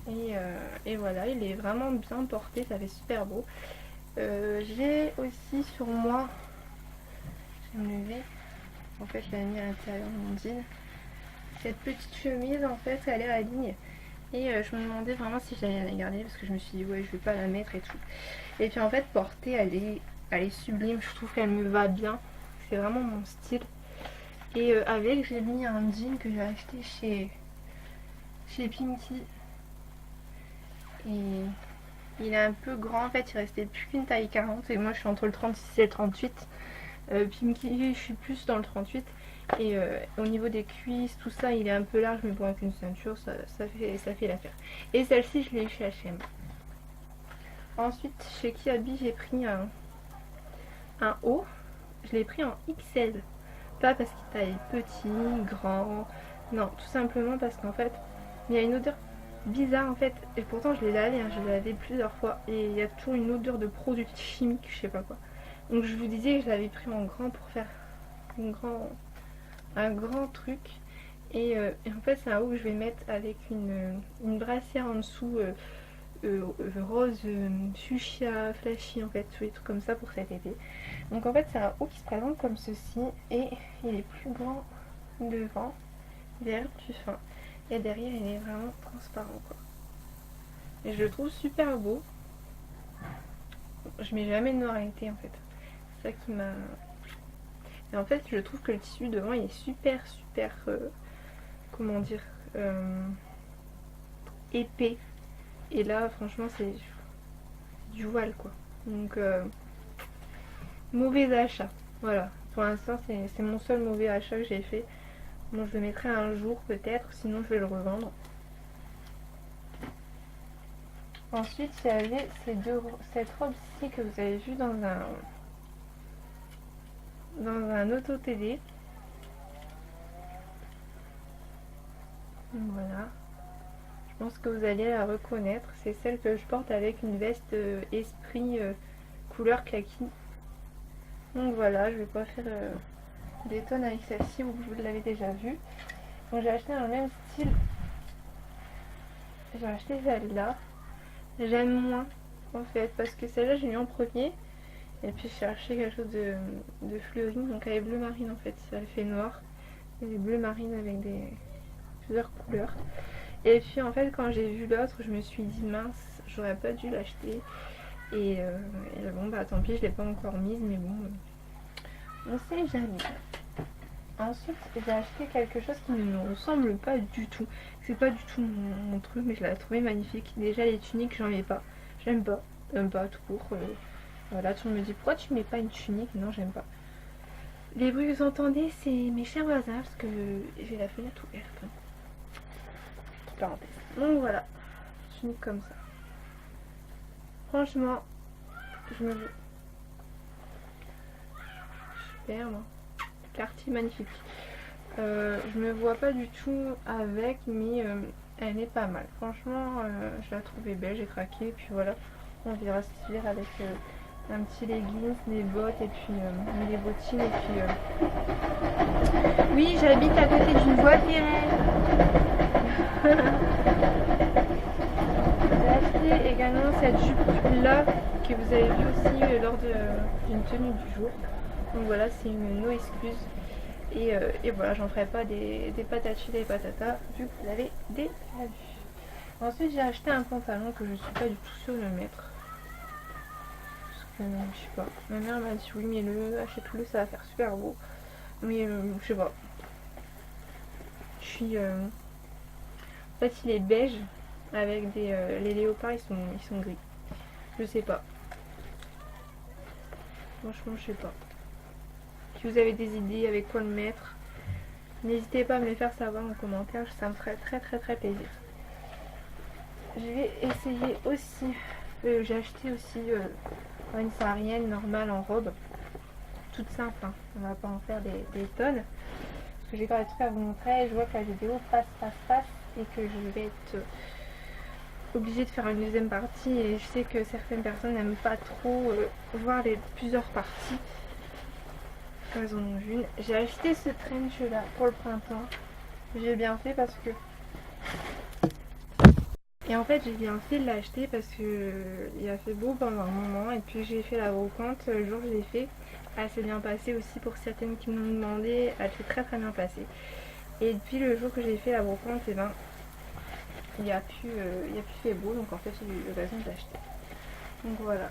Et voilà, il est vraiment bien porté, ça fait super beau. J'ai aussi sur moi, je vais me lever, en fait je l'ai mis à l'intérieur de mon jean, cette petite chemise en fait elle est à ligne. Et je me demandais vraiment si j'allais la garder parce que je me suis dit ouais je vais pas la mettre et tout. Et puis en fait portée elle est sublime, je trouve qu'elle me va bien. C'est vraiment mon style. Et avec j'ai mis un jean que j'ai acheté chez Pimki. Et il est un peu grand en fait, il restait plus qu'une taille 40 et moi je suis entre le 36 et le 38. Pimki je suis plus dans le 38. Et au niveau des cuisses, tout ça, il est un peu large, mais bon, avec une ceinture, ça fait l'affaire. Et celle-ci, je l'ai eu chez H&M. Ensuite, chez Kiabi, j'ai pris un haut. Je l'ai pris en XL. Pas parce qu'il taille petit, grand. Non, tout simplement parce qu'en fait, il y a une odeur bizarre en fait. Et pourtant, je l'ai lavé, hein, je l'ai lavé plusieurs fois. Et il y a toujours une odeur de produits chimiques, je sais pas quoi. Donc je vous disais que je l'avais pris en grand pour faire un grand truc. Et en fait, c'est un haut que je vais mettre avec une brassière en dessous. Rose fuchsia flashy en fait, tous les trucs comme ça pour cet été. Donc en fait c'est un haut qui se présente comme ceci et il est plus grand devant, derrière plus fin et derrière il est vraiment transparent quoi. Et je le trouve super beau. Je mets jamais de noir à été en fait. C'est ça qui m'a... Et en fait je trouve que le tissu devant il est super comment dire épais. Et là franchement c'est du voile quoi. Donc mauvais achat. Voilà. Pour l'instant c'est mon seul mauvais achat que j'ai fait. Bon je le mettrai un jour peut-être, sinon je vais le revendre. Ensuite il y avait cette robe-ci que vous avez vue dans un auto-télé. Voilà. Je pense que vous allez la reconnaître. C'est celle que je porte avec une veste esprit couleur kaki. Donc voilà, je vais pas faire des tonnes avec celle-ci, vous l'avez déjà vue. Donc j'ai acheté un même style. J'ai acheté celle-là. J'aime moins en fait parce que celle-là j'ai eu en premier. Et puis j'ai cherché quelque chose de fleuri. Donc elle est bleu marine en fait. Elle fait noir. Elle est bleu marine avec plusieurs couleurs. Et puis en fait quand j'ai vu l'autre je me suis dit mince j'aurais pas dû l'acheter. Et bon bah tant pis je l'ai pas encore mise mais bon on sait jamais. Ensuite j'ai acheté quelque chose qui ne me ressemble pas du tout. C'est pas du tout mon truc mais je l'ai trouvé magnifique. Déjà les tuniques j'en mets pas. J'aime pas tout court. Voilà tout le monde me dit pourquoi tu mets pas une tunique. Non j'aime pas. Les bruits que vous entendez c'est mes chers voisins parce que j'ai la fenêtre ouverte. Parenthèse. Donc voilà. Tunique comme ça. Franchement je me... Super moi. Quartier magnifique. Je me vois pas du tout avec, mais elle est pas mal. Franchement, je la trouvais belle, j'ai craqué. Et puis voilà, on verra cet hiver avec un petit leggings, des bottes et puis des bottines. Et puis oui, j'habite à côté d'une voie ferrée. J'ai acheté également cette jupe là que vous avez vu aussi lors d'une tenue du jour. Donc voilà, c'est une no excuse. Et voilà, j'en ferai pas des patatis, des patatas, vu que vous avez déjà vu. Ensuite, j'ai acheté un pantalon que je suis pas du tout sûre de mettre. Parce que, je sais pas. Ma mère m'a dit oui, mais achète-le, ça va faire super beau. Mais je sais pas. Je suis. En fait, il est beige avec les léopards, ils sont gris. Je sais pas. Franchement, je sais pas. Si vous avez des idées avec quoi le mettre, n'hésitez pas à me les faire savoir en commentaire, ça me ferait très plaisir. Je vais essayer aussi, j'ai acheté aussi une saharienne normale en robe, toute simple, hein. On va pas en faire des tonnes. Parce que j'ai quand même des trucs à vous montrer, je vois que la vidéo passe et que je vais être obligée de faire une deuxième partie et je sais que certaines personnes n'aiment pas trop voir les plusieurs parties. Elles en ont une. J'ai acheté ce trench là pour le printemps. J'ai bien fait parce que Et en fait j'ai bien fait de l'acheter parce que il a fait beau pendant un moment et puis j'ai fait la brocante le jour où je l'ai fait. Elle s'est bien passée aussi pour certaines qui m'ont demandé, elle s'est très très bien passée. Et depuis le jour que j'ai fait la brocante, et ben il n'y a plus fait beau, donc en fait j'ai eu l'occasion de l'acheter. Donc voilà.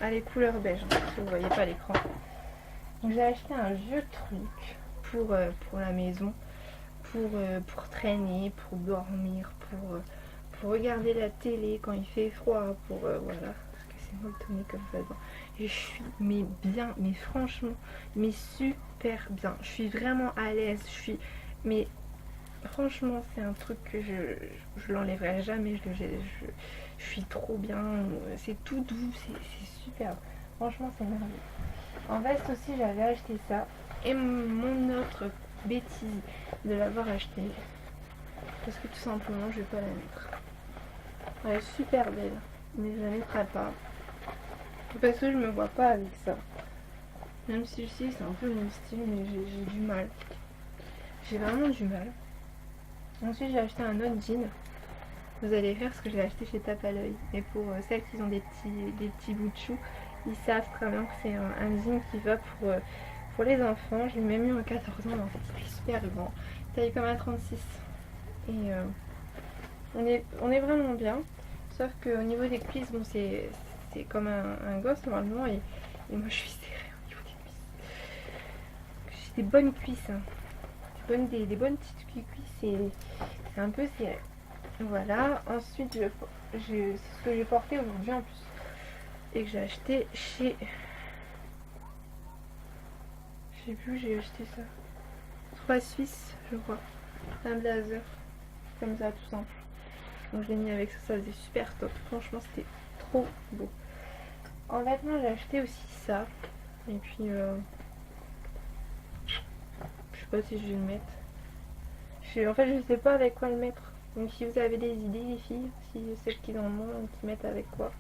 Ah, les couleurs beige, hein, si vous ne voyez pas à l'écran. Donc j'ai acheté un vieux truc pour la maison, pour traîner, pour dormir, pour regarder la télé quand il fait froid, voilà, parce que c'est molletonné comme ça. Et je suis mais bien, mais franchement, mais super bien. Je suis vraiment à l'aise, mais franchement c'est un truc que je l'enlèverai jamais, je suis trop bien, c'est tout doux, c'est super. Franchement c'est merveilleux. En veste aussi j'avais acheté ça. Et mon autre bêtise de l'avoir acheté, parce que tout simplement je vais pas la mettre. Elle est super belle, mais je la mettrai pas. Parce que je me vois pas avec ça. Même si je sais c'est un peu mon style, mais j'ai du mal. J'ai vraiment du mal. Ensuite j'ai acheté un autre jean. Vous allez faire ce que j'ai acheté chez Tape à l'œil. Et pour celles qui ont des petits bouts de chou, ils savent très bien que c'est un jean qui va pour les enfants. Je l'ai même eu en 14 ans, en fait il est super grand. Taille comme un 36. Et on est vraiment bien. Sauf qu'au niveau des cuisses, bon c'est comme un gosse normalement. Et moi je suis serrée au niveau des cuisses. J'ai des bonnes cuisses. Hein. Des bonnes petites cuisses et c'est un peu serré. Voilà, ensuite c'est ce que j'ai porté aujourd'hui en plus et que j'ai acheté chez... Je sais plus où j'ai acheté ça. 3 Suisse je crois. Un blazer. Comme ça tout simple. Donc je l'ai mis avec ça, ça faisait super top. Franchement c'était trop beau. En vêtements j'ai acheté aussi ça. Et puis je sais pas si je vais le mettre. En fait je sais pas avec quoi le mettre. Donc si vous avez des idées les filles, si celles qui en ont, qui mettent avec quoi.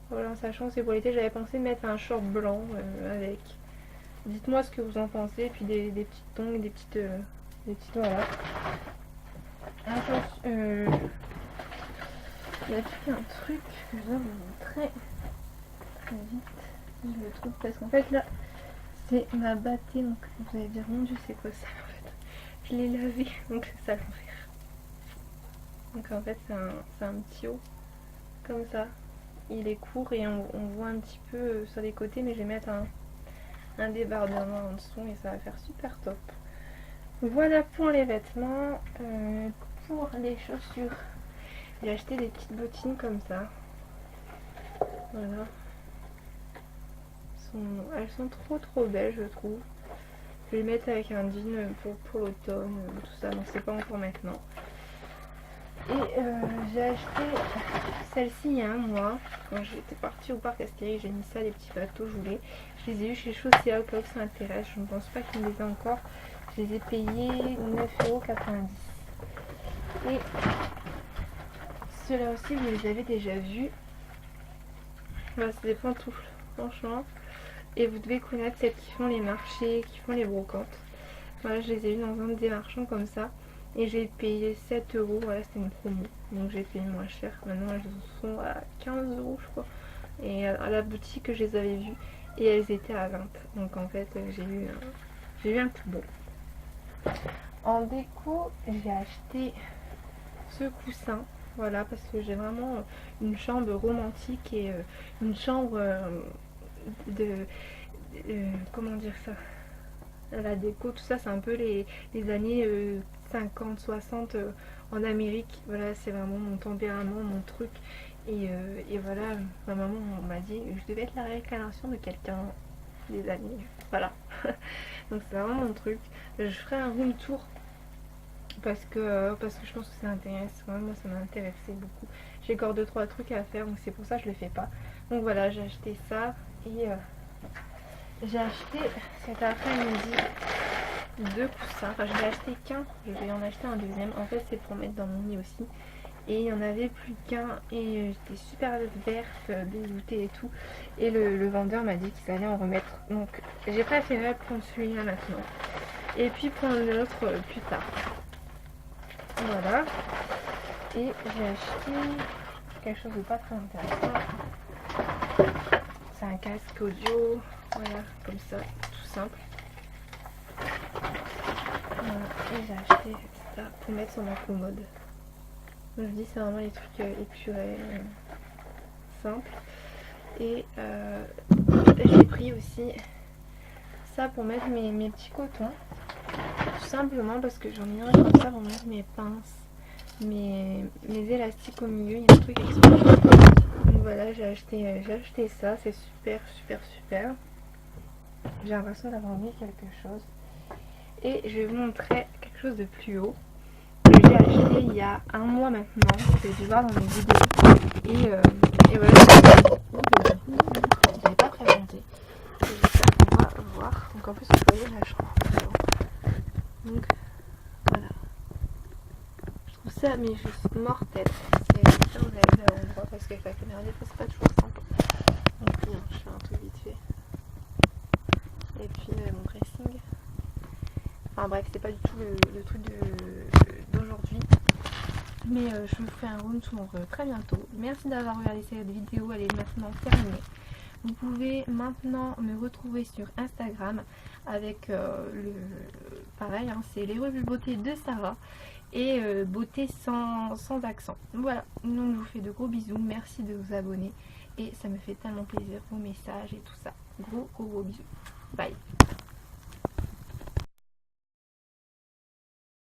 Voilà, en sachant que c'est pour l'été, j'avais pensé mettre un short blanc avec. Dites-moi ce que vous en pensez, et puis des petites tongs, des petites voilà. Il y a puis un truc que je dois vous montrer très vite, si je le trouve, parce qu'en fait là, c'est ma battée, donc vous allez dire mon dieu c'est quoi ça en fait. Je l'ai lavé, donc c'est ça l'envers. Donc en fait c'est un petit haut, comme ça. Il est court et on voit un petit peu sur les côtés, mais je vais mettre un débardement en dessous et ça va faire super top. Voilà pour les vêtements. Pour les chaussures, j'ai acheté des petites bottines comme ça. Voilà. Elles sont trop belles je trouve. Je vais les mettre avec un jean pour l'automne, tout ça, donc c'est pas encore maintenant. Et j'ai acheté celle-ci il y a un mois. Quand j'étais partie au parc Astérix, j'ai mis ça, les petits bateaux, je voulais. Je les ai eu chez Chaussea, au cas où ça intéresse. Je ne pense pas qu'ils me les aient encore. Je les ai payés 9,90 €. Et ceux-là aussi, vous les avez déjà vus. Voilà, c'est des pantoufles, franchement. Et vous devez connaître celles qui font les marchés, qui font les brocantes. Voilà, je les ai eu dans un des marchands comme ça. Et j'ai payé 7 €, voilà c'était une promo, donc j'ai payé moins cher. Maintenant elles sont à 15 € je crois. Et à la boutique je les avais vues et elles étaient à 20. Donc en fait j'ai eu un coup de bon. En déco j'ai acheté ce coussin, voilà, parce que j'ai vraiment une chambre romantique et une chambre comment dire ça, la déco, tout ça c'est un peu les années 50, 60 en Amérique. Voilà, c'est vraiment mon tempérament, mon truc. Et voilà, ma maman m'a dit que je devais être la réincarnation de quelqu'un des années. Voilà. Donc c'est vraiment mon truc. Je ferai un room tour parce que je pense que ça intéresse. Moi ça m'a intéressé beaucoup. J'ai encore 2-3 trucs à faire, donc c'est pour ça que je le fais pas. Donc voilà, j'ai acheté ça et j'ai acheté cet après-midi 2 coussins. Enfin, je n'ai acheté qu'un, je vais en acheter un deuxième. En fait, c'est pour mettre dans mon lit aussi. Et il n'y en avait plus qu'un. Et j'étais super verte, dégoûtée et tout. Et le vendeur m'a dit qu'il allait en remettre. Donc, j'ai préféré prendre celui-là maintenant. Et puis prendre l'autre plus tard. Voilà. Et j'ai acheté quelque chose de pas très intéressant. C'est un casque audio. Voilà, comme ça, tout simple. Voilà. Et j'ai acheté ça pour mettre sur ma commode. Donc, je dis c'est vraiment les trucs épurés, simples. Et j'ai pris aussi ça pour mettre mes petits cotons. Tout simplement parce que j'en ai un comme ça pour mettre mes pinces, mes élastiques au milieu. Il y a un truc exprès. Donc voilà, j'ai acheté ça. C'est super, super, super. J'ai l'impression d'avoir mis quelque chose. Et je vais vous montrer quelque chose de plus haut. Que j'ai acheté il y a un mois maintenant. Vous avez dû voir dans mes vidéos. Et voilà. Je n'avais pas présenté. On va voir. Donc en plus, vous voyez la chambre. Donc voilà. Je trouve ça mais juste mortel. C'est ça, vous avez vu à l'endroit parce qu'avec la caméra des fois c'est pas toujours simple. Donc je fais un truc vite fait. Et puis mon dressing. Enfin bref, c'est pas du tout le truc d'aujourd'hui. Mais je vous ferai un room tour très bientôt. Merci d'avoir regardé cette vidéo, elle est maintenant terminée. Vous pouvez maintenant me retrouver sur Instagram avec pareil, hein, c'est les revues beauté de Sarah et beauté sans accent. Voilà, donc je vous fais de gros bisous, merci de vous abonner et ça me fait tellement plaisir vos messages et tout ça. Gros bisous, bye.